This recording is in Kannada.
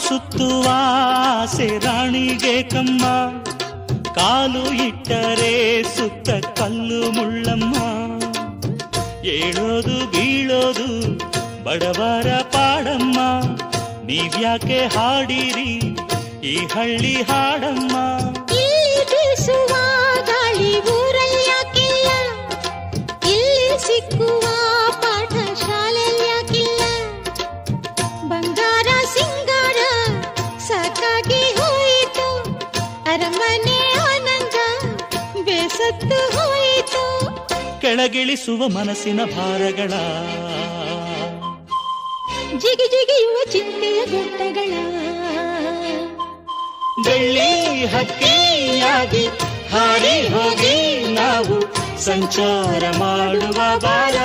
ಸುತ್ತುವ ಆಸೆ ರಾಣಿಗೆ ಕಮ್ಮ, ಕಾಲು ಇಟ್ಟರೆ ಸುತ್ತ ಕಲ್ಲು ಮುಳ್ಳಮ್ಮ. ಏಳೋದು ಬೀಳೋದು ಬಡವರ ಪಾಡಮ್ಮ, ನೀವ್ಯಾಕೆ ಹಾಡಿರಿ ಈ ಹಳ್ಳಿ ಹಾಡಮ್ಮ. ಇಲ್ಲಿ ಬೀಸುವ ಗಾಳಿ ಊರಲ್ಲಿ ಯಾಕಿಲ್ಲ, ಇಲ್ಲಿ ಸಿಕ್ಕುವ ಪಾಠ ಶಾಲೆಯಲ್ಲಿ ಯಾಕಿಲ್ಲ. ಬಂಗಾರ ಸಿಂಗಾರ ಸಾಕಾಗಿ ಹೋಯಿತು, ಅರಮನೆ ಆನಂದ ಬೇಸತ್ತು ಹೋಯಿತು. ಕೆಳಗಿಳಿಸುವ ಮನಸ್ಸಿನ ಭಾರಗಳ, ಜಿಗಿ ಜಿಗಿಯುವ ಚಿಂತೆಯ ಗುಡ್ಡಗಳ. ಬೆಳ್ಳಿ ಹಕ್ಕಿಯಾಗಿ ಹಾರಿ ಹೋಗಿ ನಾವು ಸಂಚಾರ ಮಾಡುವ ಬಾರ.